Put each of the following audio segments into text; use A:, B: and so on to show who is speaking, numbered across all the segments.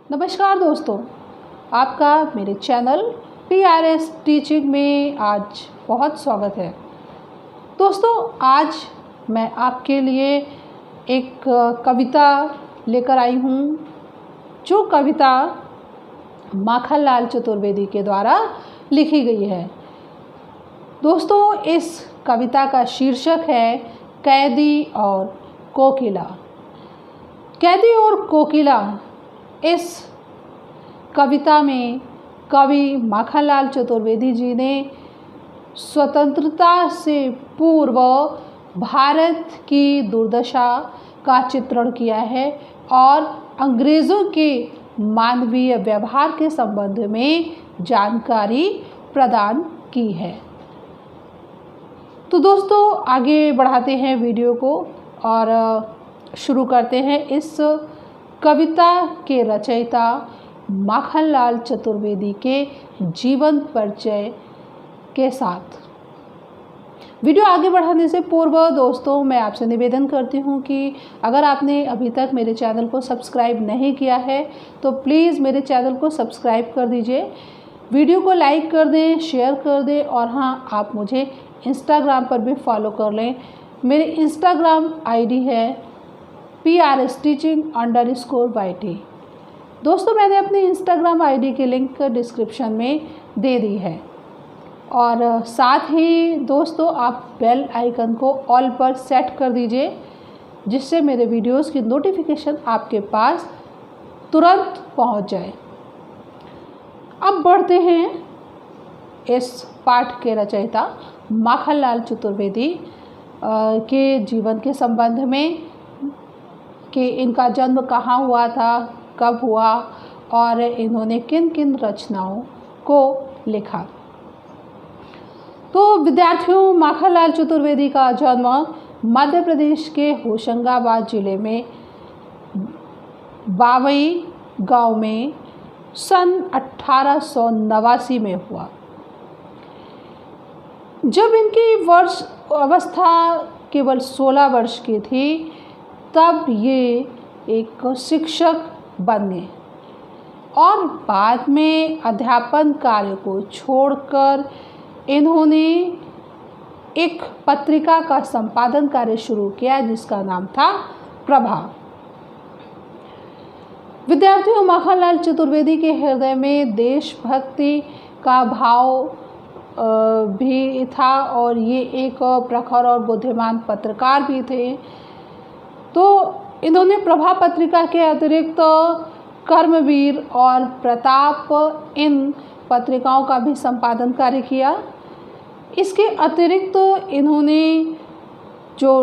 A: नमस्कार दोस्तों, आपका मेरे चैनल PRS टीचिंग में आज बहुत स्वागत है। दोस्तों, आज मैं आपके लिए एक कविता लेकर आई हूँ, जो कविता माखनलाल चतुर्वेदी के द्वारा लिखी गई है। दोस्तों, इस कविता का शीर्षक है कैदी और कोकिला। कैदी और कोकिला इस कविता में कवि माखनलाल चतुर्वेदी जी ने स्वतंत्रता से पूर्व भारत की दुर्दशा का चित्रण किया है और अंग्रेज़ों के मानवीय व्यवहार के संबंध में जानकारी प्रदान की है। तो दोस्तों, आगे बढ़ाते हैं वीडियो को और शुरू करते हैं इस कविता के रचयिता माखनलाल चतुर्वेदी के जीवन परिचय के साथ। वीडियो आगे बढ़ाने से पूर्व दोस्तों, मैं आपसे निवेदन करती हूँ कि अगर आपने अभी तक मेरे चैनल को सब्सक्राइब नहीं किया है तो प्लीज़ मेरे चैनल को सब्सक्राइब कर दीजिए, वीडियो को लाइक कर दें, शेयर कर दें और हाँ, आप मुझे इंस्टाग्राम पर भी फॉलो कर लें। मेरी इंस्टाग्राम आईडी है PRS teaching_YT। दोस्तों, मैंने अपनी इंस्टाग्राम आईडी की लिंक डिस्क्रिप्शन में दे दी है और साथ ही दोस्तों, आप बेल आइकन को ऑल पर सेट कर दीजिए, जिससे मेरे वीडियोस की नोटिफिकेशन आपके पास तुरंत पहुंच जाए। अब बढ़ते हैं इस पाठ के रचयिता माखनलाल चतुर्वेदी के जीवन के संबंध में कि इनका जन्म कहाँ हुआ था, कब हुआ और इन्होंने किन किन रचनाओं को लिखा। तो विद्यार्थियों, माखनलाल चतुर्वेदी का जन्म मध्य प्रदेश के होशंगाबाद जिले में बावई गांव में सन 1889 में हुआ। जब इनकी अवस्था केवल 16 वर्ष की थी, तब ये एक शिक्षक बने और बाद में अध्यापन कार्य को छोड़कर इन्होंने एक पत्रिका का संपादन कार्य शुरू किया, जिसका नाम था प्रभा। विद्यार्थियों, माखनलाल चतुर्वेदी के हृदय में देशभक्ति का भाव भी था और ये एक प्रखर और बुद्धिमान पत्रकार भी थे। तो इन्होंने प्रभा पत्रिका के अतिरिक्त कर्मवीर और प्रताप इन पत्रिकाओं का भी संपादन कार्य किया। इसके अतिरिक्त इन्होंने जो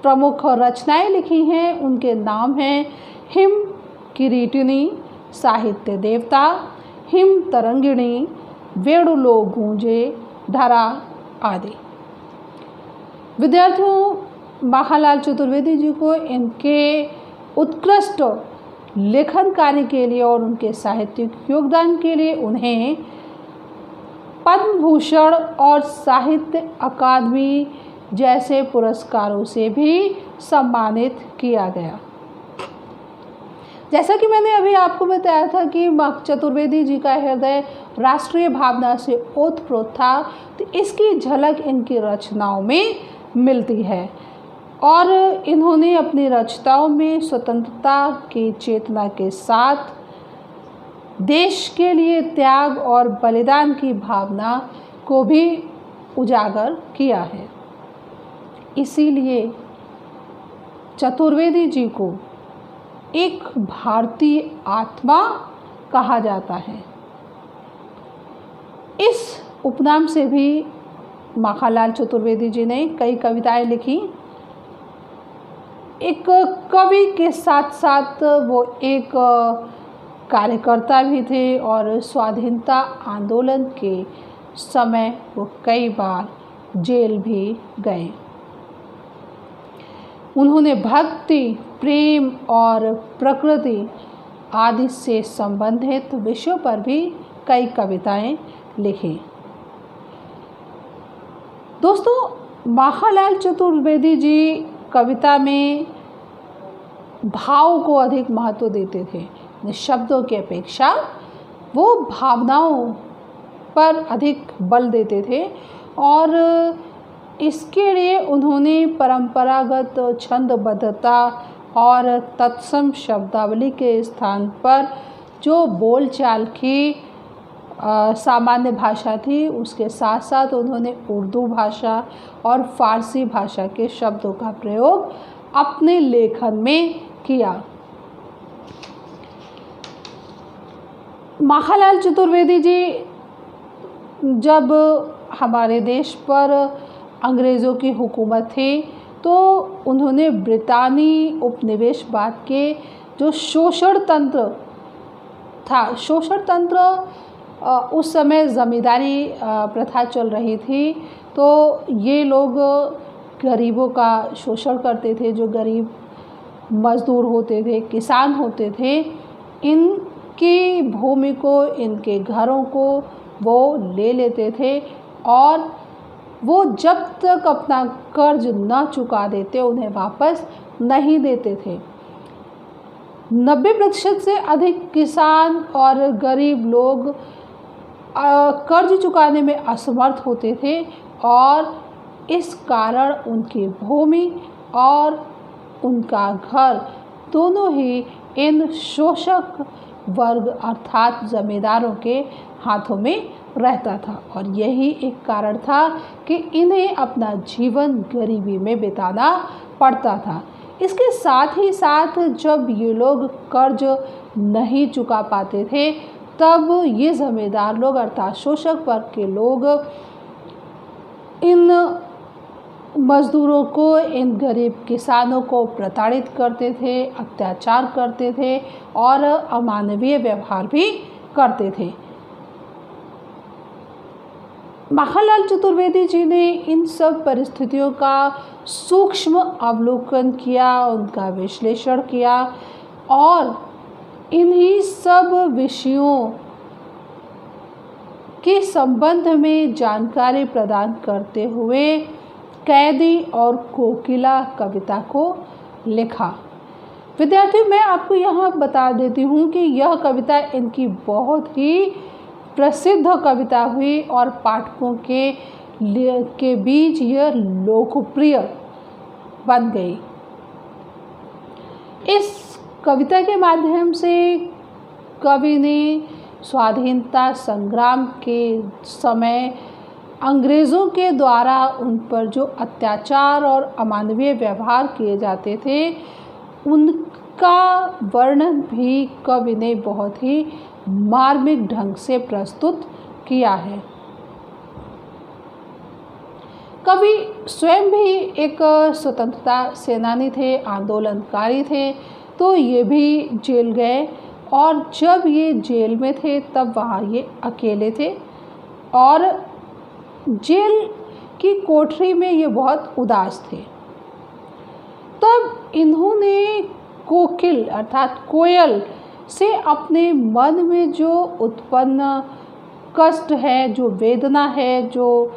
A: प्रमुख रचनाएं लिखी हैं उनके नाम हैं हिम किरीटिनी, साहित्य देवता, हिम तरंगिणी, वेणुलो गूंजे, धरा आदि। विद्यार्थियों, माखनलाल चतुर्वेदी जी को इनके उत्कृष्ट लेखन कार्य के लिए और उनके साहित्यिक योगदान के लिए उन्हें पद्म भूषण और साहित्य अकादमी जैसे पुरस्कारों से भी सम्मानित किया गया। जैसा कि मैंने अभी आपको बताया था कि चतुर्वेदी जी का हृदय राष्ट्रीय भावना से ओतप्रोत था, तो इसकी झलक इनकी रचनाओं में मिलती है और इन्होंने अपनी रचनाओं में स्वतंत्रता की चेतना के साथ देश के लिए त्याग और बलिदान की भावना को भी उजागर किया है। इसीलिए चतुर्वेदी जी को एक भारतीय आत्मा कहा जाता है। इस उपनाम से भी माखनलाल चतुर्वेदी जी ने कई कविताएं लिखी। एक कवि के साथ साथ वो एक कार्यकर्ता भी थे और स्वाधीनता आंदोलन के समय वो कई बार जेल भी गए। उन्होंने भक्ति, प्रेम और प्रकृति आदि से संबंधित विषयों पर भी कई कविताएं लिखी। दोस्तों, माखनलाल चतुर्वेदी जी कविता में भाव को अधिक महत्व देते थे। शब्दों की अपेक्षा वो भावनाओं पर अधिक बल देते थे और इसके लिए उन्होंने परंपरागत छंदबद्धता और तत्सम शब्दावली के स्थान पर जो बोलचाल की सामान्य भाषा थी उसके साथ साथ उन्होंने उर्दू भाषा और फारसी भाषा के शब्दों का प्रयोग अपने लेखन में किया। माखनलाल चतुर्वेदी जी जब हमारे देश पर अंग्रेज़ों की हुकूमत थी तो उन्होंने ब्रितानी उपनिवेशवाद के जो शोषण तंत्र था, शोषण तंत्र उस समय ज़मींदारी प्रथा चल रही थी, तो ये लोग गरीबों का शोषण करते थे। जो गरीब मज़दूर होते थे, किसान होते थे, इनकी भूमि को, इनके घरों को वो ले लेते थे और वो जब तक अपना कर्ज न चुका देते उन्हें वापस नहीं देते थे। 90% से अधिक किसान और गरीब लोग कर्ज चुकाने में असमर्थ होते थे और इस कारण उनकी भूमि और उनका घर दोनों ही इन शोषक वर्ग अर्थात जमींदारों के हाथों में रहता था और यही एक कारण था कि इन्हें अपना जीवन गरीबी में बिताना पड़ता था। इसके साथ ही साथ जब ये लोग कर्ज नहीं चुका पाते थे तब ये ज़मींदार लोग अर्थात शोषक वर्ग के लोग इन मज़दूरों को, इन गरीब किसानों को प्रताड़ित करते थे, अत्याचार करते थे और अमानवीय व्यवहार भी करते थे। माखनलाल चतुर्वेदी जी ने इन सब परिस्थितियों का सूक्ष्म अवलोकन किया, उनका विश्लेषण किया और इन्हीं सब विषयों के संबंध में जानकारी प्रदान करते हुए कैदी और कोकिला कविता को लिखा। विद्यार्थियों, मैं आपको यहाँ बता देती हूँ कि यह कविता इनकी बहुत ही प्रसिद्ध कविता हुई और पाठकों के बीच यह लोकप्रिय बन गई। इस कविता के माध्यम से कवि ने स्वाधीनता संग्राम के समय अंग्रेज़ों के द्वारा उन पर जो अत्याचार और अमानवीय व्यवहार किए जाते थे उनका वर्णन भी कवि ने बहुत ही मार्मिक ढंग से प्रस्तुत किया है। कवि स्वयं भी एक स्वतंत्रता सेनानी थे, आंदोलनकारी थे, तो ये भी जेल गए और जब ये जेल में थे तब वहाँ ये अकेले थे और जेल की कोठरी में ये बहुत उदास थे। तब इन्होंने कोकिल अर्थात कोयल से अपने मन में जो उत्पन्न कष्ट है, जो वेदना है, जो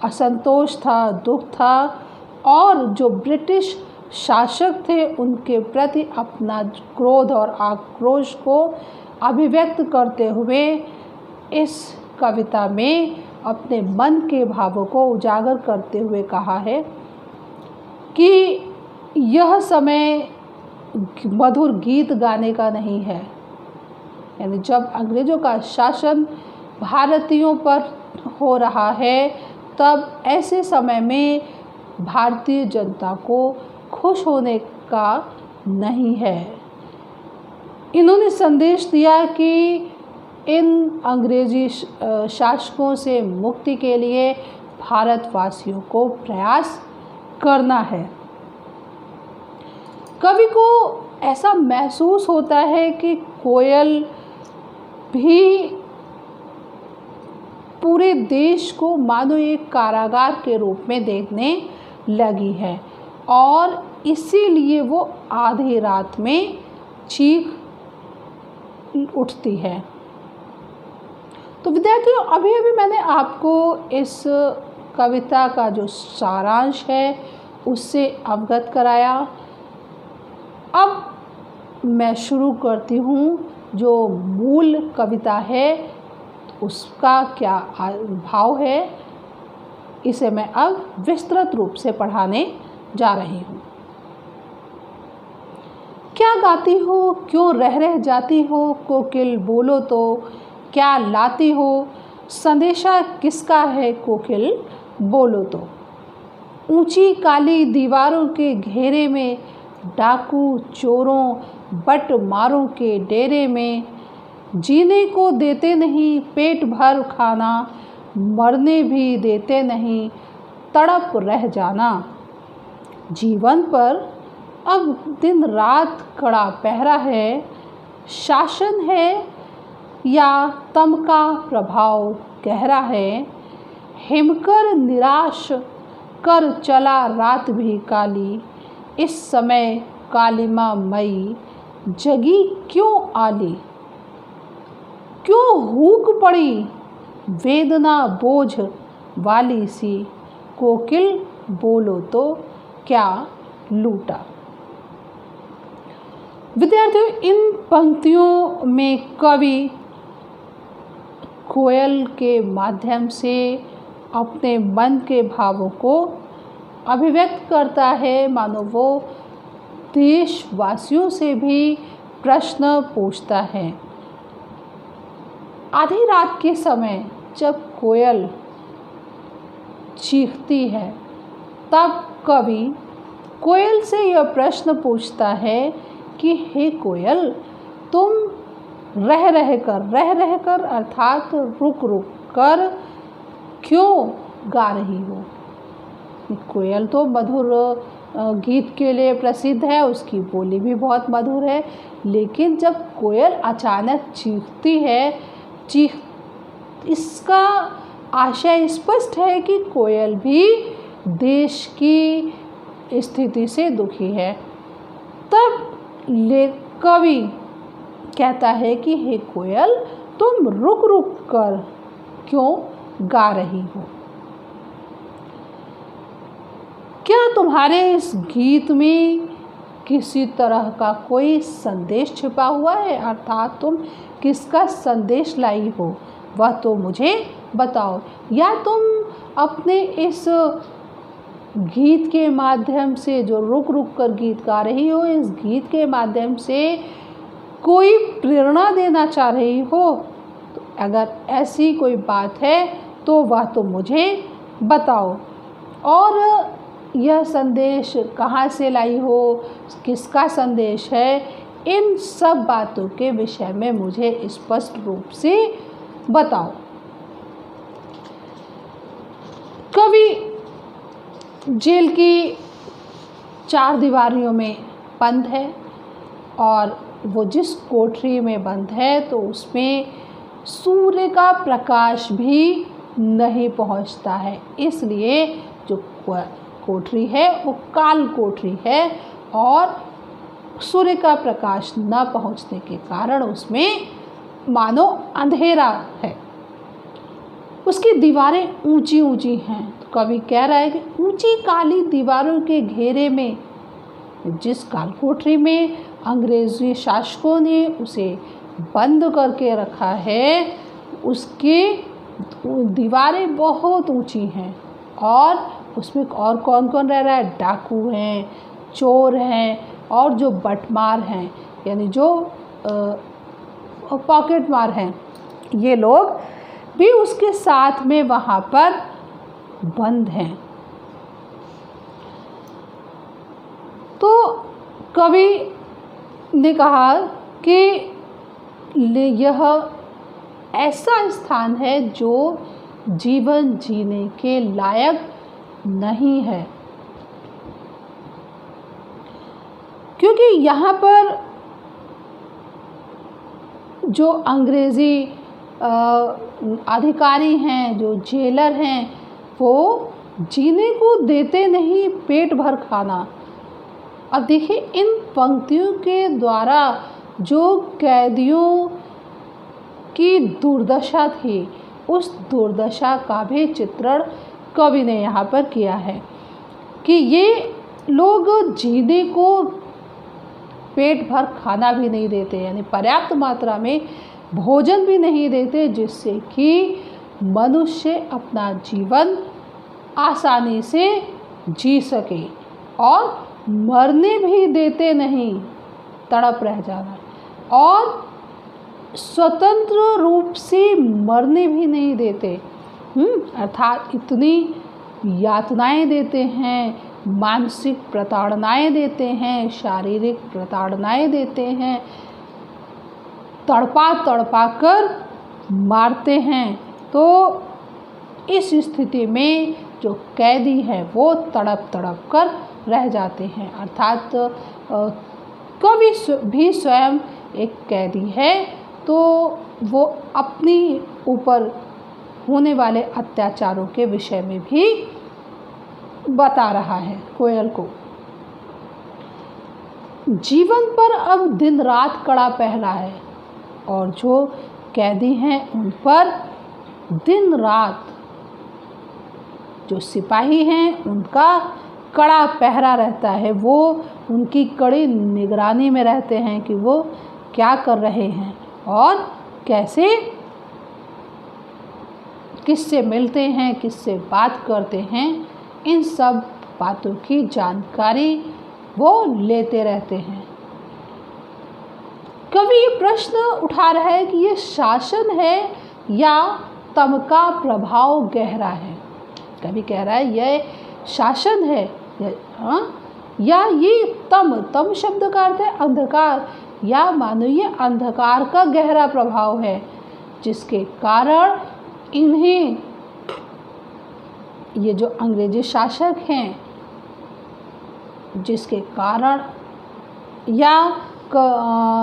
A: असंतोष था, दुख था और जो ब्रिटिश शासक थे उनके प्रति अपना क्रोध और आक्रोश को अभिव्यक्त करते हुए इस कविता में अपने मन के भावों को उजागर करते हुए कहा है कि यह समय मधुर गीत गाने का नहीं है। यानी जब अंग्रेज़ों का शासन भारतीयों पर हो रहा है तब ऐसे समय में भारतीय जनता को खुश होने का नहीं है। इन्होंने संदेश दिया कि इन अंग्रेजी शासकों से मुक्ति के लिए भारतवासियों को प्रयास करना है। कवि को ऐसा महसूस होता है कि कोयल भी पूरे देश को मानो एक कारागार के रूप में देखने लगी है और इसीलिए वो आधी रात में चीख उठती है। तो विद्यार्थियों, अभी अभी मैंने आपको इस कविता का जो सारांश है उससे अवगत कराया। अब मैं शुरू करती हूँ जो मूल कविता है उसका क्या भाव है, इसे मैं अब विस्तृत रूप से पढ़ाने जा रही हूँ। क्या गाती हो, क्यों रह जाती हो, कोकिल बोलो तो क्या लाती हो, संदेशा किसका है, कोकिल बोलो तो। ऊंची काली दीवारों के घेरे में, डाकू चोरों बट मारों के डेरे में, जीने को देते नहीं पेट भर खाना, मरने भी देते नहीं तड़प रह जाना। जीवन पर अब दिन रात कड़ा पहरा है, शासन है या तम का प्रभाव गहरा है। हिमकर निराश कर चला रात भी काली, इस समय कालिमा मई जगी क्यों आली। क्यों हूक पड़ी वेदना बोझ वाली सी, कोकिल बोलो तो क्या लूटा। विद्यार्थियों, इन पंक्तियों में कवि कोयल के माध्यम से अपने मन के भावों को अभिव्यक्त करता है, मानो वो देशवासियों से भी प्रश्न पूछता है। आधी रात के समय जब कोयल चीखती है, तब कवि कोयल से यह प्रश्न पूछता है कि हे कोयल, तुम रह रह कर अर्थात रुक रुक कर क्यों गा रही हो। कोयल तो मधुर गीत के लिए प्रसिद्ध है, उसकी बोली भी बहुत मधुर है, लेकिन जब कोयल अचानक चीखती है, इसका आशय स्पष्ट है कि कोयल भी देश की स्थिति से दुखी है। तब कवि कहता है कि हे कोयल, तुम रुक रुक कर क्यों गा रही हो। क्या तुम्हारे इस गीत में किसी तरह का कोई संदेश छिपा हुआ है, अर्थात तुम किसका संदेश लाई हो वह तो मुझे बताओ। या तुम अपने इस गीत के माध्यम से, जो रुक रुक कर गीत गा रही हो, इस गीत के माध्यम से कोई प्रेरणा देना चाह रही हो। तो अगर ऐसी कोई बात है तो वह तो मुझे बताओ। और यह संदेश कहाँ से लाई हो, किसका संदेश है, इन सब बातों के विषय में मुझे स्पष्ट रूप से बताओ। कवि जेल की 4 दीवारियों में बंद है और वो जिस कोठरी में बंद है तो उसमें सूर्य का प्रकाश भी नहीं पहुंचता है, इसलिए जो कोठरी है वो काल कोठरी है और सूर्य का प्रकाश न पहुंचने के कारण उसमें मानो अंधेरा है। उसकी दीवारें ऊंची ऊंची हैं। तो कवि कह रहा है कि ऊंची काली दीवारों के घेरे में, जिस काल कोठरी में अंग्रेजी शासकों ने उसे बंद करके रखा है, उसकी दीवारें बहुत ऊंची हैं और उसमें और कौन कौन रह रहा है, डाकू हैं, चोर हैं और जो बटमार हैं, यानी जो पॉकेट मार हैं, ये लोग भी उसके साथ में वहाँ पर बंद हैं। तो कवि ने कहा कि यह ऐसा स्थान है जो जीवन जीने के लायक नहीं है, क्योंकि यहाँ पर जो अंग्रेज़ी अधिकारी हैं, जो जेलर हैं, वो जीने को देते नहीं पेट भर खाना। अब देखिए, इन पंक्तियों के द्वारा जो कैदियों की दुर्दशा थी, उस दुर्दशा का भी चित्रण कवि ने यहाँ पर किया है कि ये लोग जीने को पेट भर खाना भी नहीं देते, यानी पर्याप्त मात्रा में भोजन भी नहीं देते, जिससे कि मनुष्य अपना जीवन आसानी से जी सके। और मरने भी देते नहीं, तड़प रह जाना, और स्वतंत्र रूप से मरने भी नहीं देते। अर्थात इतनी यातनाएं देते हैं, मानसिक प्रताड़नाएं देते हैं, शारीरिक प्रताड़नाएं देते हैं, तड़पा तड़पा कर मारते हैं। तो इस स्थिति में जो कैदी है वो तड़प तड़प कर रह जाते हैं। अर्थात कभी भी स्वयं एक कैदी है तो वो अपनी ऊपर होने वाले अत्याचारों के विषय में भी बता रहा है कोयल को। जीवन पर अब दिन रात कड़ा पहरा है, और जो कैदी हैं उन पर दिन रात, जो सिपाही हैं उनका कड़ा पहरा रहता है। वो उनकी कड़ी निगरानी में रहते हैं कि वो क्या कर रहे हैं और कैसे, किससे मिलते हैं, किससे बात करते हैं, इन सब बातों की जानकारी वो लेते रहते हैं। कवि ये प्रश्न उठा रहा है कि ये शासन है या तम का प्रभाव गहरा है। कवि कह रहा है यह शासन है या ये तम शब्द का अर्थ है अंधकार, या मानो ये अंधकार का गहरा प्रभाव है, जिसके कारण इन्हें, ये जो अंग्रेजी शासक हैं, जिसके कारण, या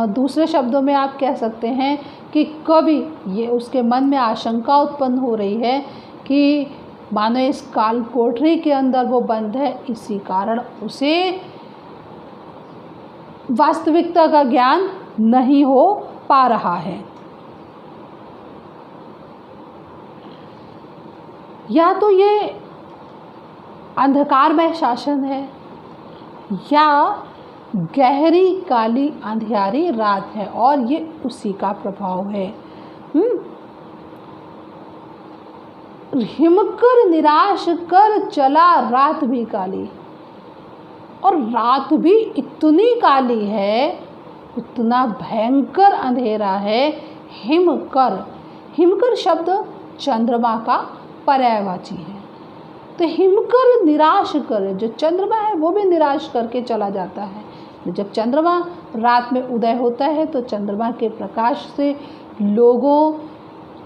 A: दूसरे शब्दों में आप कह सकते हैं कि कवि ये उसके मन में आशंका उत्पन्न हो रही है कि मानो इस काल कोठरी के अंदर वो बंद है, इसी कारण उसे वास्तविकता का ज्ञान नहीं हो पा रहा है। या तो ये अंधकारमय शासन है या गहरी काली अंधियारी रात है, और ये उसी का प्रभाव है। हिमकर निराश कर चला रात भी काली, और रात भी इतनी काली है, इतना भयंकर अंधेरा है। हिमकर, हिमकर शब्द चंद्रमा का पर्यायवाची है। तो हिमकर निराश कर, जो चंद्रमा है वो भी निराश करके चला जाता है। जब चंद्रमा रात में उदय होता है तो चंद्रमा के प्रकाश से लोगों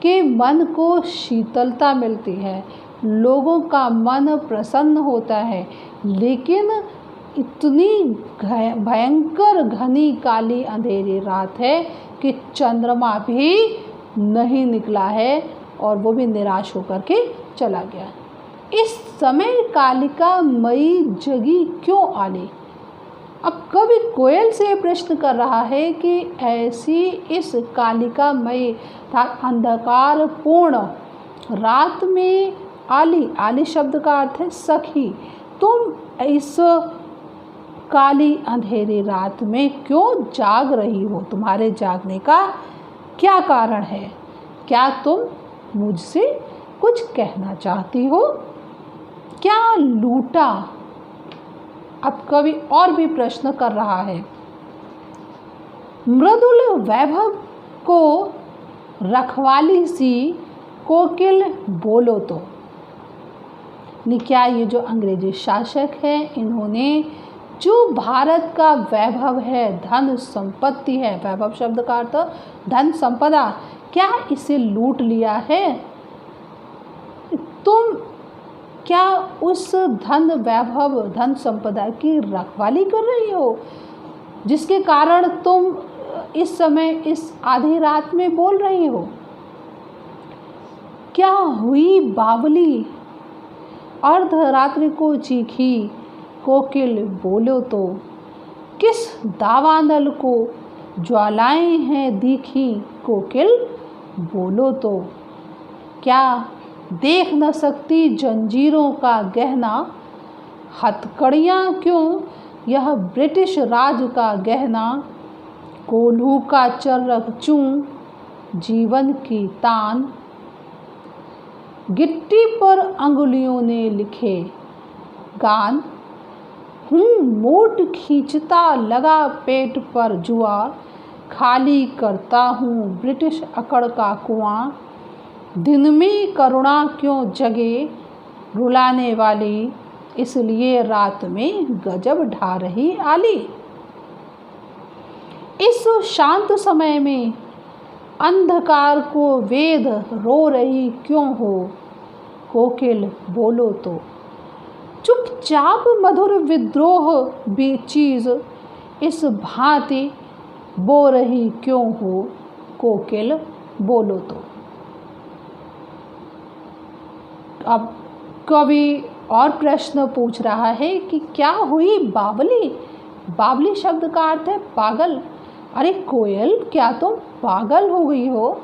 A: के मन को शीतलता मिलती है, लोगों का मन प्रसन्न होता है। लेकिन इतनी भयंकर घनी काली अंधेरी रात है कि चंद्रमा भी नहीं निकला है, और वो भी निराश होकर के चला गया। इस समय कालिका मई जगी क्यों आली। अब कवि कोयल से प्रश्न कर रहा है कि ऐसी इस कालिका मई अंधकार पूर्ण रात में आली, आली शब्द का अर्थ है सखी, तुम इस काली अंधेरी रात में क्यों जाग रही हो, तुम्हारे जागने का क्या कारण है, क्या तुम मुझसे कुछ कहना चाहती हो, क्या लूटा। अब कवि और भी प्रश्न कर रहा है। मृदुल वैभव को रखवाली सी कोकिल बोलो तो। क्या ये जो अंग्रेजी शासक है, इन्होंने जो भारत का वैभव है, धन संपत्ति है, वैभव शब्द का अर्थ धन संपदा, क्या इसे लूट लिया है। तुम क्या उस धन वैभव धन संपदा की रखवाली कर रही हो, जिसके कारण तुम इस समय इस आधी रात में बोल रही हो। क्या हुई बावली अर्धरात्रि को चीखी कोकिल बोलो तो, किस दावानल को ज्वालाएं हैं दीखी कोकिल बोलो तो। क्या देख न सकती जंजीरों का गहना, हथकड़ियाँ क्यों यह ब्रिटिश राज का गहना, कोल्हू का चर्रक चूं जीवन की तान, गिट्टी पर अंगुलियों ने लिखे गान, हूँ मोट खींचता लगा पेट पर जुआ, खाली करता हूँ ब्रिटिश अकड़ का कुआं, दिन में करुणा क्यों जगे रुलाने वाली, इसलिए रात में गजब ढा रही आली। इस शांत समय में अंधकार को वेद रो रही क्यों हो, कोकिल बोलो तो चुपचाप मधुर विद्रोह भी चीज इस भांति बो रही क्यों हो, कोकिल बोलो तो। अब कवि और प्रश्न पूछ रहा है कि क्या हुई बावली। बावली शब्द का अर्थ है पागल। अरे कोयल, क्या तुम पागल हो गई हो?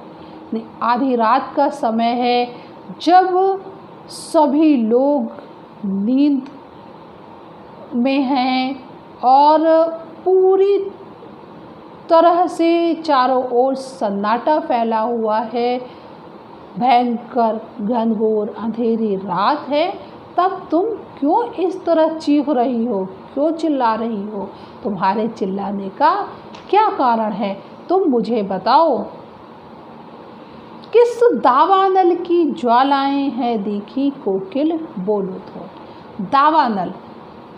A: आधी रात का समय है, जब सभी लोग नींद में हैं और पूरी तरह से चारों ओर सन्नाटा फैला हुआ है, भयंकर घनघोर अंधेरी रात है, तब तुम क्यों इस तरह चीख रही हो, क्यों चिल्ला रही हो? तुम्हारे चिल्लाने का क्या कारण है, तुम मुझे बताओ। किस दावानल की ज्वालाएं हैं देखी, कोकिल बोलो तो। दावानल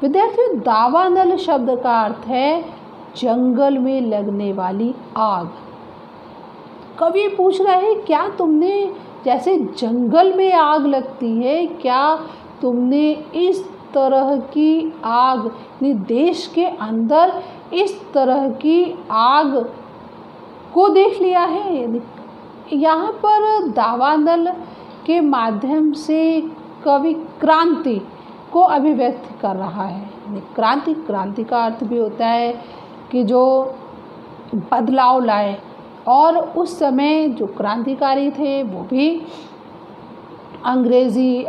A: विद्यार्थियों, दावानल शब्द का अर्थ है जंगल में लगने वाली आग। कवि पूछ रहे हैं क्या तुमने, जैसे जंगल में आग लगती है, क्या तुमने इस तरह की आग, देश के अंदर इस तरह की आग को देख लिया है? यहाँ पर दावानल के माध्यम से कवि क्रांति को अभिव्यक्त कर रहा है। क्रांति का अर्थ भी होता है कि जो बदलाव लाए, और उस समय जो क्रांतिकारी थे वो भी अंग्रेज़ी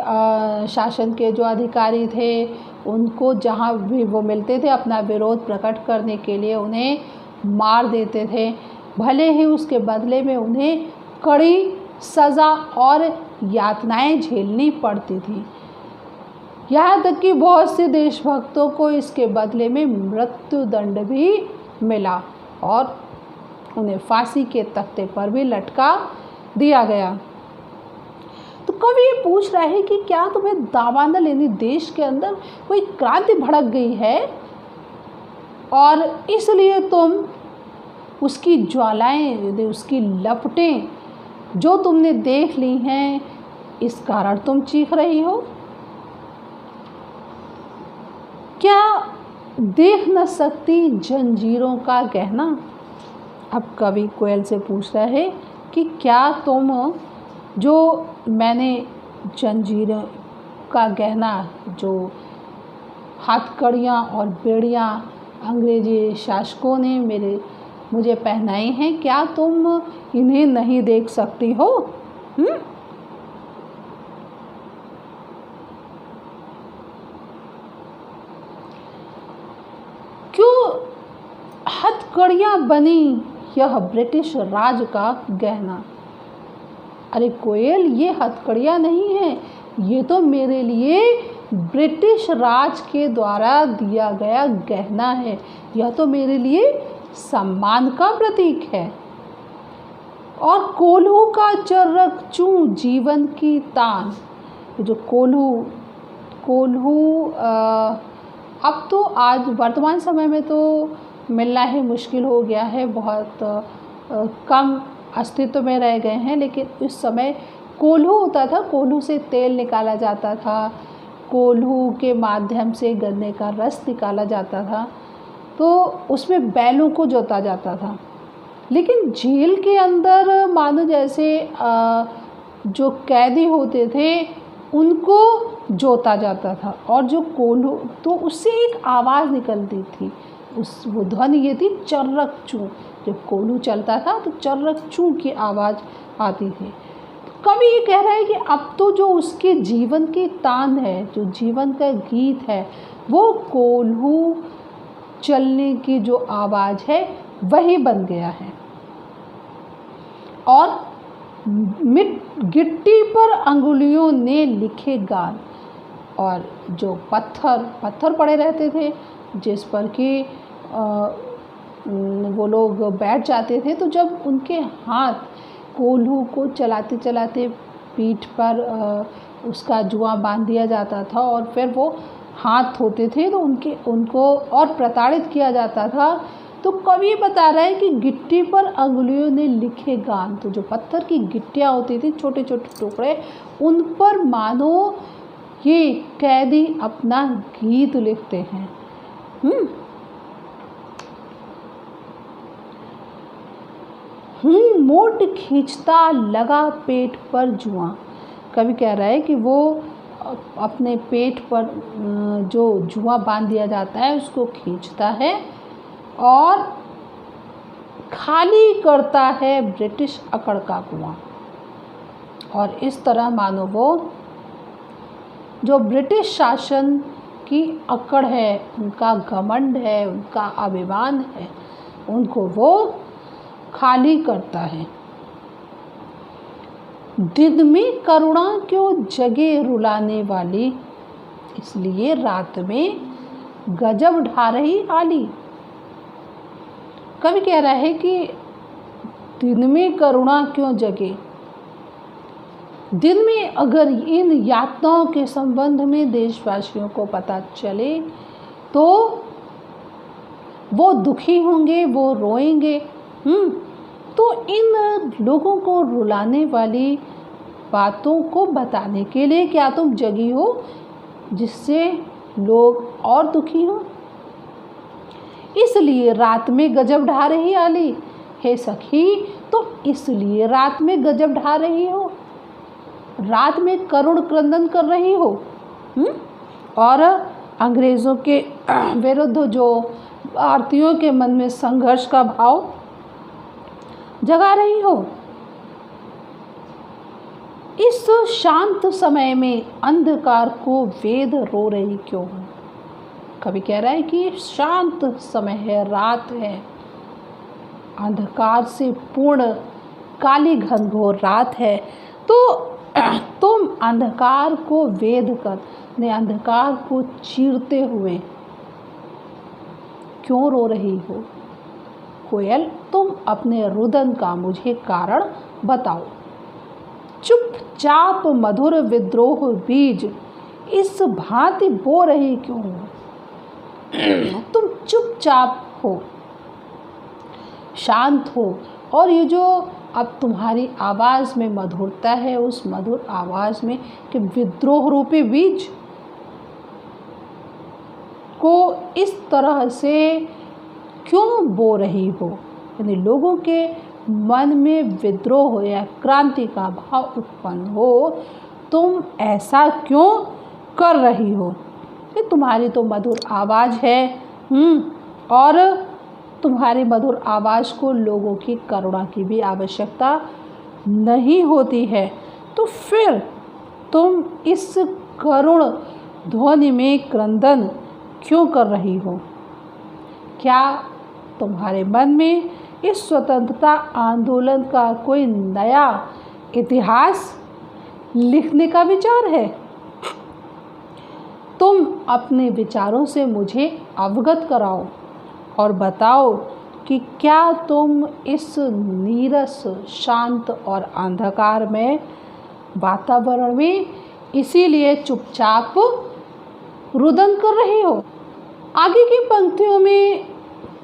A: शासन के जो अधिकारी थे, उनको जहाँ भी वो मिलते थे अपना विरोध प्रकट करने के लिए उन्हें मार देते थे, भले ही उसके बदले में उन्हें कड़ी सज़ा और यातनाएं झेलनी पड़ती थी। यहाँ तक कि बहुत से देशभक्तों को इसके बदले में मृत्यु दंड भी मिला और उन्हें फांसी के तख्ते पर भी लटका दिया गया। तो कवि ये पूछ रहा है कि क्या तुम्हें दावानल यानी देश के अंदर कोई क्रांति भड़क गई है और इसलिए तुम उसकी ज्वालाएं, उसकी लपटें जो तुमने देख ली हैं, इस कारण तुम चीख रही हो? क्या देख न सकती जंजीरों का गहना? अब कवि कोयल से पूछ रहा है कि क्या तुम, जो मैंने जंजीरों का गहना, जो हथकड़ियाँ और बेड़ियाँ अंग्रेजी शासकों ने मुझे पहनाई हैं, क्या तुम इन्हें नहीं देख सकती हो? क्यों हथकड़ियाँ बनी यह ब्रिटिश राज का गहना? अरे कोयल, ये हथकड़ियाँ नहीं है, ये तो मेरे लिए ब्रिटिश राज के द्वारा दिया गया गहना है। यह तो मेरे लिए सम्मान का प्रतीक है। और कोल्हू का चर्रक चूं जीवन की तान। जो कोल्हू अब तो आज वर्तमान समय में तो मिलना ही मुश्किल हो गया है, बहुत कम अस्तित्व में रह गए हैं, लेकिन उस समय कोल्हू होता था, कोल्हू से तेल निकाला जाता था, कोल्हू के माध्यम से गन्ने का रस निकाला जाता था, तो उसमें बैलों को जोता जाता था। लेकिन जेल के अंदर मानो जैसे जो कैदी होते थे उनको जोता जाता था, और जो कोल्हू, तो उससे एक आवाज़ निकलती थी, वो ध्वनि ये थी चर्रक चूं। जब कोल्हू चलता था तो चर्रक चूं की आवाज़ आती थी। तो कवि ये कह रहा है कि अब तो जो उसके जीवन की तान है, जो जीवन का गीत है, वो कोल्हू चलने की जो आवाज़ है वही बन गया है। और गिट्टी पर अंगुलियों ने लिखे गान, और जो पत्थर पड़े रहते थे जिस पर कि वो लोग बैठ जाते थे, तो जब उनके हाथ कोल्हू को चलाते चलाते पीठ पर उसका जुआ बांध दिया जाता था और फिर वो हाथ धोते थे तो उनको और प्रताड़ित किया जाता था। तो कवि बता रहा है कि गिट्टी पर अंगुलियों ने लिखे गान, तो जो पत्थर की गिट्टियाँ होती थी, छोटे छोटे टुकड़े, उन पर मानो ये कैदी अपना गीत लिखते हैं। मोट खींचता लगा पेट पर जुआ। कवि कह रहा है कि वो अपने पेट पर जो जुआ बांध दिया जाता है उसको खींचता है और खाली करता है ब्रिटिश अकड़ का कुआं। और इस तरह मानो वो जो ब्रिटिश शासन की अकड़ है, उनका घमंड है, उनका अभिमान है, उनको वो खाली करता है। दिन में करुणा क्यों जगे रुलाने वाली, इसलिए रात में गजब ढा रही आली। कवि कह रहा है कि दिन में करुणा क्यों जगे। दिन में अगर इन यातनाओं के संबंध में देशवासियों को पता चले तो वो दुखी होंगे, वो रोएंगे। तो इन लोगों को रुलाने वाली बातों को बताने के लिए क्या तुम जगी हो जिससे लोग और दुखी हो? इसलिए रात में गजब ढा रही आली। हे सखी, तुम इसलिए रात में गजब ढा रही हो, रात में करुण क्रंदन कर रही हो और अंग्रेज़ों के विरुद्ध जो भारतीयों के मन में संघर्ष का भाव जगा रही हो। इस शांत समय में अंधकार को वेद रो रही क्यों हो? कवि कह रहा है कि शांत समय है, रात है, अंधकार से पूर्ण काली घनघोर रात है, तो तुम अंधकार को वेद कर, ने अंधकार को चीरते हुए क्यों रो रही हो? कोयल, तुम अपने रुदन का मुझे कारण बताओ। चुपचाप मधुर विद्रोह बीज इस भांति बो रही क्यों हो? तुम चुपचाप हो, शांत हो, और ये जो अब तुम्हारी आवाज़ में मधुरता है, उस मधुर आवाज़ में कि विद्रोह रूपी बीज को इस तरह से क्यों बो रही हो? यानी लोगों के मन में विद्रोह हो या क्रांति का भाव उत्पन्न हो, तुम ऐसा क्यों कर रही हो? ये तुम्हारी तो मधुर आवाज़ है और तुम्हारी मधुर आवाज़ को लोगों की करुणा की भी आवश्यकता नहीं होती है, तो फिर तुम इस करुण ध्वनि में क्रंदन क्यों कर रही हो? क्या तुम्हारे मन में इस स्वतंत्रता आंदोलन का कोई नया इतिहास लिखने का विचार है? तुम अपने विचारों से मुझे अवगत कराओ और बताओ कि क्या तुम इस नीरस, शांत और अंधकार में वातावरण में इसीलिए चुपचाप रुदन कर रही हो? आगे की पंक्तियों में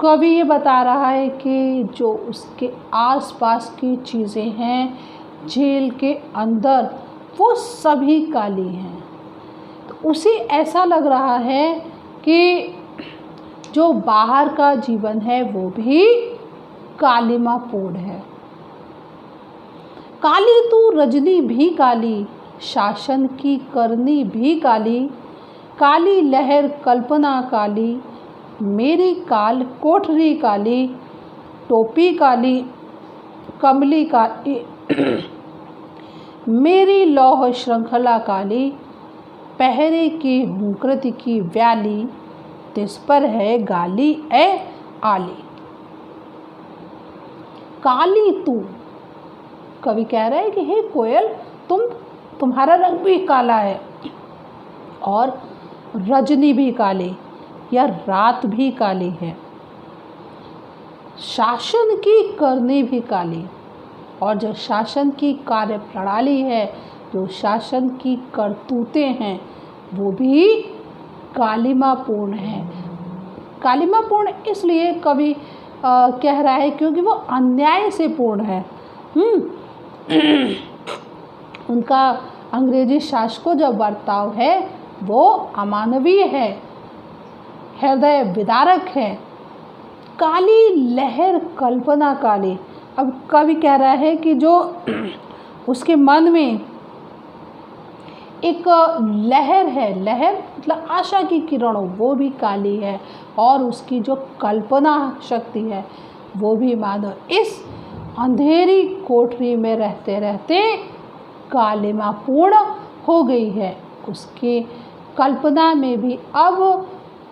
A: कवि ये बता रहा है कि जो उसके आसपास की चीज़ें हैं जेल के अंदर, वो सभी काली हैं। तो उसे ऐसा लग रहा है कि जो बाहर का जीवन है वो भी कालिमापूर्ण है। काली तू रजनी भी काली, शासन की करनी भी काली, काली लहर कल्पना काली, मेरी काल कोठरी काली, टोपी काली, कमली काली, मेरी लौह श्रृंखला काली, पहरे की हुंकृति की व्याली, तिस पर है गाली ए आली। काली तू, कवि कह रहा है कि हे कोयल, तुम्हारा रंग भी काला है और रजनी भी काली या रात भी काली है, शासन की करनी भी काली, और जो शासन की कार्य प्रणाली है, जो शासन की करतूतें हैं, वो भी कालिमापूर्ण है। कालिमापूर्ण इसलिए कवि कह रहा है क्योंकि वो अन्याय से पूर्ण है। उनका अंग्रेजी शासकों जो बर्ताव है वो अमानवीय है, हृदय विदारक है। काली लहर कल्पना काली। अब कवि कह रहा है कि जो उसके मन में एक लहर है, लहर मतलब आशा की किरणों, वो भी काली है, और उसकी जो कल्पना शक्ति है वो भी मानो इस अंधेरी कोठरी में रहते रहते कालिमापूर्ण हो गई है। उसकी कल्पना में भी अब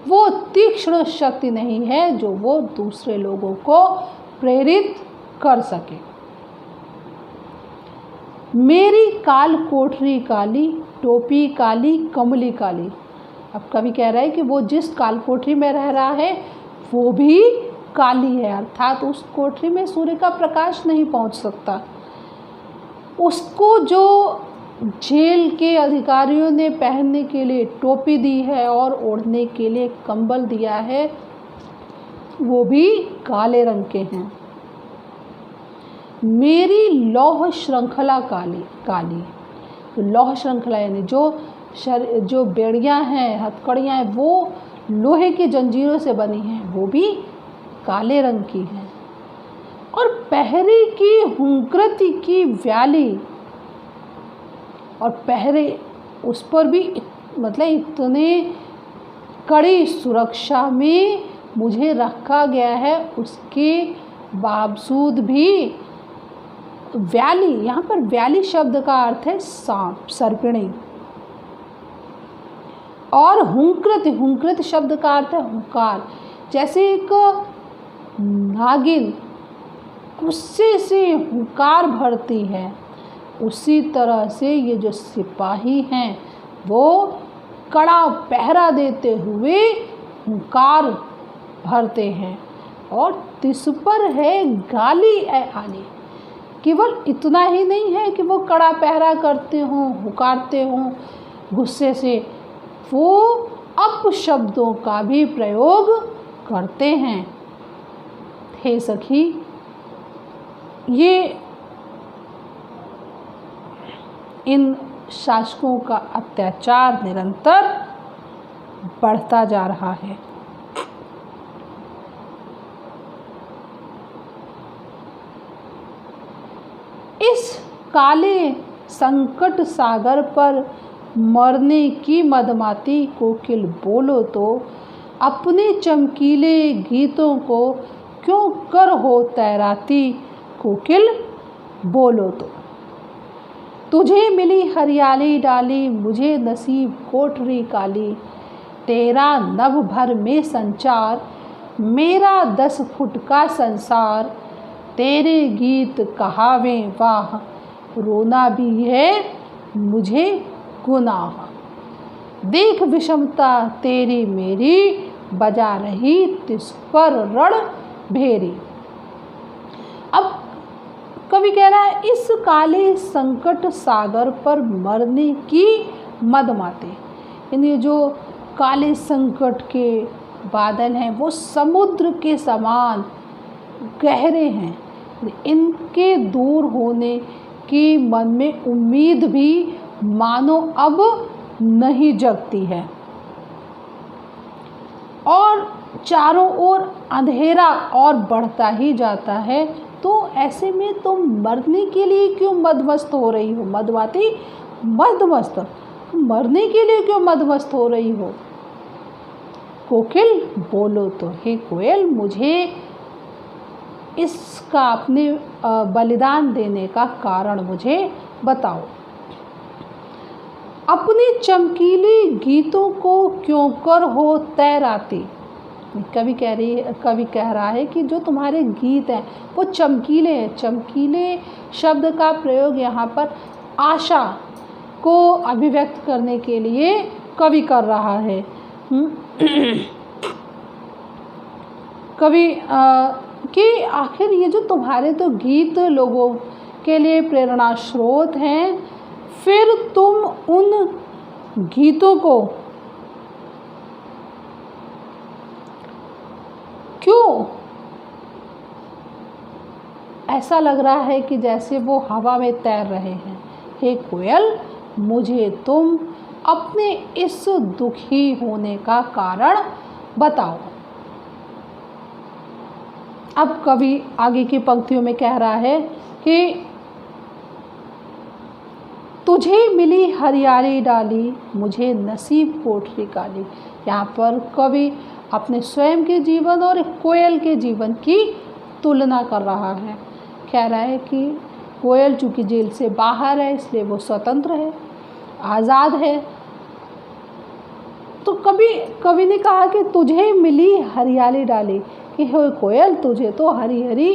A: वो तीक्ष्ण शक्ति नहीं है जो वो दूसरे लोगों को प्रेरित कर सके। मेरी काल कोठरी काली, टोपी काली, कमली काली। अब कवि कह रहा है कि वो जिस काल कोठरी में रह रहा है वो भी काली है, अर्थात उस कोठरी में सूर्य का प्रकाश नहीं पहुंच सकता। उसको जो जेल के अधिकारियों ने पहनने के लिए टोपी दी है और ओढ़ने के लिए कंबल दिया है, वो भी काले रंग के हैं। मेरी लौह श्रृंखला काली काली, तो लौह श्रृंखला यानी जो बेड़ियां हैं, हथकड़ियां हैं, वो लोहे की जंजीरों से बनी हैं, वो भी काले रंग की हैं। और पहरे की हुंकृति की व्याली, और पहरे उस पर भी मतलब इतने कड़ी सुरक्षा में मुझे रखा गया है, उसके बावजूद भी व्याली, यहाँ पर व्याली शब्द का अर्थ है सांप, सर्पिणी। और हुंकृति, हुंकृति शब्द का अर्थ है हुंकार। जैसे एक नागिन गुस्से से हुंकार भरती है, उसी तरह से ये जो सिपाही हैं वो कड़ा पहरा देते हुए हुंकार भरते हैं। और तिस पर है गाली ए आली। केवल इतना ही नहीं है कि वो कड़ा पहरा करते हों, हुकारते हों गुस्से से, वो अपशब्दों का भी प्रयोग करते हैं। हे सखी, ये इन शासकों का अत्याचार निरंतर बढ़ता जा रहा है। इस काले संकट सागर पर मरने की मदमाती कोकिल बोलो तो, अपने चमकीले गीतों को क्यों कर हो तैराती कोकिल बोलो तो। तुझे मिली हरियाली डाली, मुझे नसीब कोठरी काली, तेरा नभ भर में संचार, मेरा 10 फुट का संसार, तेरे गीत कहावे वाह, रोना भी है मुझे गुनाह, देख विषमता तेरी मेरी, बजा रही तिस पर रण भेरी। अब कवि कह रहा है इस काले संकट सागर पर मरने की मदमाते, यानी जो काले संकट के बादल हैं वो समुद्र के समान गहरे हैं, इनके दूर होने की मन में उम्मीद भी मानो अब नहीं जगती है, और चारों ओर अंधेरा और बढ़ता ही जाता है। तो ऐसे में तुम मरने के लिए क्यों मदमस्त हो रही हो? मदमाती मदमस्त, मरने के लिए क्यों मदमस्त हो रही हो? कोकिल बोलो तो, हे कोयल, मुझे इसका अपने बलिदान देने का कारण मुझे बताओ। अपनी चमकीली गीतों को क्यों कर हो तैराती। कवि कह रहा है कि जो तुम्हारे गीत हैं वो चमकीले हैं। चमकीले शब्द का प्रयोग यहाँ पर आशा को अभिव्यक्त करने के लिए कवि कर रहा है। कवि कि आखिर ये जो तुम्हारे तो गीत लोगों के लिए प्रेरणा स्रोत हैं, फिर तुम उन गीतों को क्यों ऐसा लग रहा है कि जैसे वो हवा में तैर रहे हैं। हे कोयल, मुझे तुम अपने इस दुखी होने का कारण बताओ। अब कवि आगे की पंक्तियों में कह रहा है कि तुझे मिली हरियाली डाली, मुझे नसीब कोठरी काली। यहाँ पर कवि अपने स्वयं के जीवन और कोयल के जीवन की तुलना कर रहा है। कह रहा है कि कोयल चूँकि जेल से बाहर है इसलिए वो स्वतंत्र है, आज़ाद है। तो कवि ने कहा कि तुझे मिली हरियाली डाली, कि हो कोयल तुझे तो हरी हरी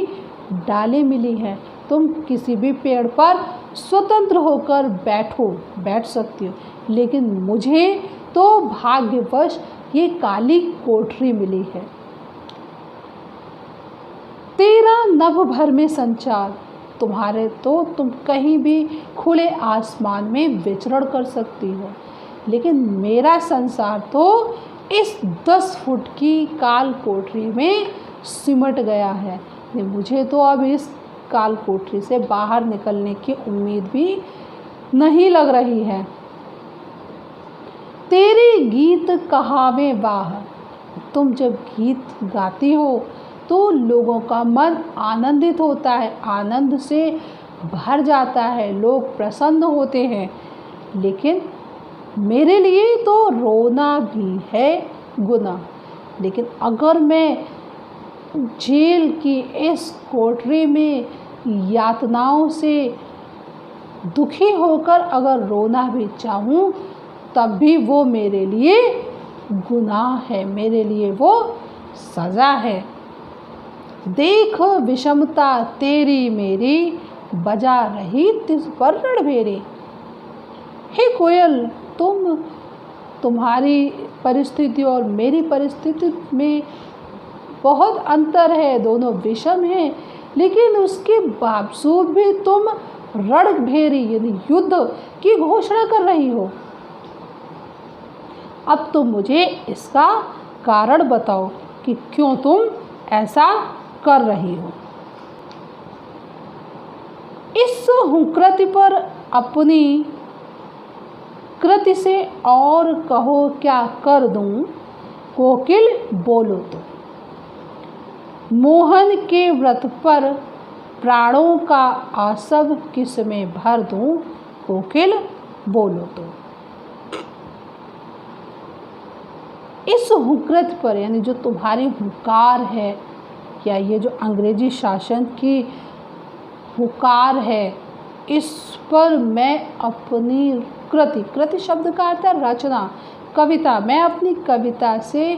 A: डाली मिली हैं, तुम किसी भी पेड़ पर स्वतंत्र होकर बैठ सकती हो, लेकिन मुझे तो भाग्यवश ये काली कोठरी मिली है। तेरा नभ भर में संचार, तुम्हारे तो तुम कहीं भी खुले आसमान में विचरण कर सकती हो, लेकिन मेरा संसार तो इस 10 फुट की काल कोठरी में सिमट गया है। मुझे तो अब इस काल कोठरी से बाहर निकलने की उम्मीद भी नहीं लग रही है। तेरे गीत कहावे वाह, तुम जब गीत गाती हो तो लोगों का मन आनंदित होता है, आनंद से भर जाता है, लोग प्रसन्न होते हैं। लेकिन मेरे लिए तो रोना भी है गुनाह। लेकिन अगर मैं जेल की इस कोठरी में यातनाओं से दुखी होकर अगर रोना भी चाहूँ तब भी वो मेरे लिए गुनाह है, मेरे लिए वो सज़ा है। देख विषमता तेरी मेरी, बजा रही तिस पर रणभेरी। हे कोयल, तुम्हारी परिस्थिति और मेरी परिस्थिति में बहुत अंतर है, दोनों विषम हैं, लेकिन उसके बावजूद भी तुम रणभेरी यानी युद्ध की घोषणा कर रही हो। अब तुम मुझे इसका कारण बताओ कि क्यों तुम ऐसा कर रही हो। इस हुंकृति पर अपनी कृति से और कहो क्या कर दूं, कोकिल बोलो तो। मोहन के व्रत पर प्राणों का आसव किस में भर दूं, कोकिल बोलो तो। इस हुंकृत पर यानी जो तुम्हारी हुंकार है, या ये जो अंग्रेजी शासन की हुंकार है, इस पर मैं अपनी कृति शब्द का अर्थ है रचना, कविता, मैं अपनी कविता से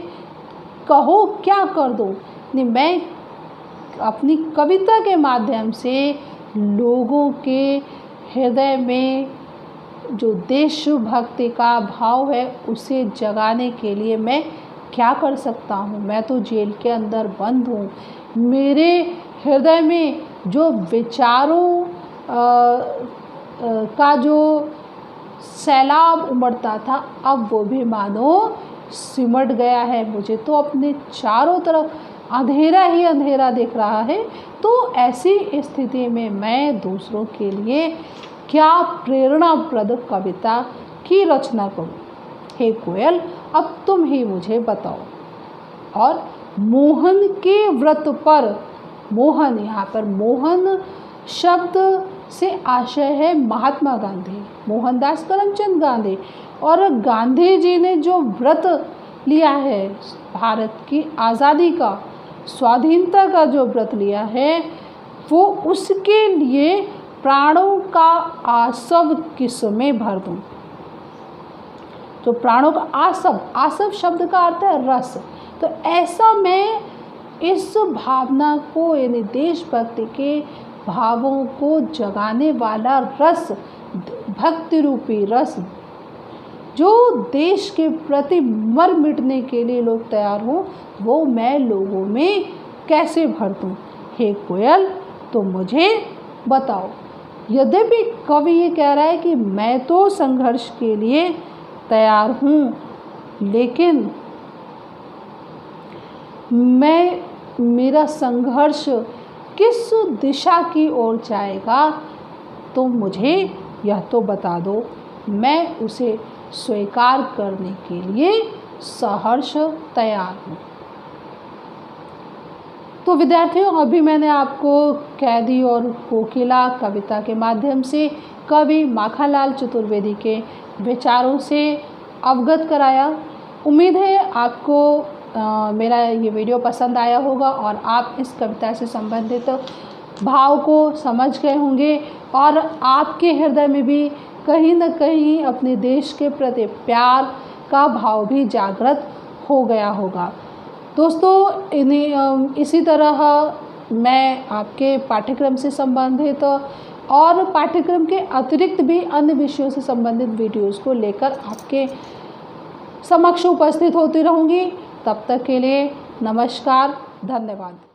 A: कहो क्या कर दूं, मैं अपनी कविता के माध्यम से लोगों के हृदय में जो देशभक्ति का भाव है उसे जगाने के लिए मैं क्या कर सकता हूँ। मैं तो जेल के अंदर बंद हूँ, मेरे हृदय में जो विचारों का जो सैलाब उमड़ता था अब वो भी मानो सिमट गया है। मुझे तो अपने चारों तरफ अंधेरा ही अंधेरा दिख रहा है। तो ऐसी स्थिति में मैं दूसरों के लिए क्या प्रेरणाप्रद कविता की रचना करूं। हे कोयल, अब तुम ही मुझे बताओ। और मोहन के व्रत पर, मोहन, यहाँ पर मोहन शब्द से आशय है महात्मा गांधी, मोहनदास करमचंद गांधी। और गांधी जी ने जो व्रत लिया है भारत की आज़ादी का, स्वाधीनता का जो व्रत लिया है, वो उसके लिए प्राणों का आसव किस में भर दूं। जो प्राणों का आसव, आसव शब्द का अर्थ है रस। तो ऐसा मैं इस भावना को यानी देशभक्ति के भावों को जगाने वाला रस, भक्ति रूपी रस, जो देश के प्रति मर मिटने के लिए लोग तैयार हों, वो मैं लोगों में कैसे भर दूँ? हे कोयल, तो मुझे बताओ। यद्यपि कवि ये कह रहा है कि मैं तो संघर्ष के लिए तैयार हूँ, लेकिन मेरा संघर्ष किस दिशा की ओर जाएगा, तो मुझे यह तो बता दो। मैं उसे स्वीकार करने के लिए सहर्ष तैयार हूँ। तो विद्यार्थियों, अभी मैंने आपको कैदी और कोकिला कविता के माध्यम से कवि माखनलाल चतुर्वेदी के विचारों से अवगत कराया। उम्मीद है आपको मेरा ये वीडियो पसंद आया होगा और आप इस कविता से संबंधित भाव को समझ गए होंगे और आपके हृदय में भी कहीं न कहीं अपने देश के प्रति प्यार का भाव भी जागृत हो गया होगा। दोस्तों, इसी तरह मैं आपके पाठ्यक्रम से संबंधित और पाठ्यक्रम के अतिरिक्त भी अन्य विषयों से संबंधित वीडियोज़ को लेकर आपके समक्ष उपस्थित होती रहूँगी। तब तक के लिए नमस्कार, धन्यवाद।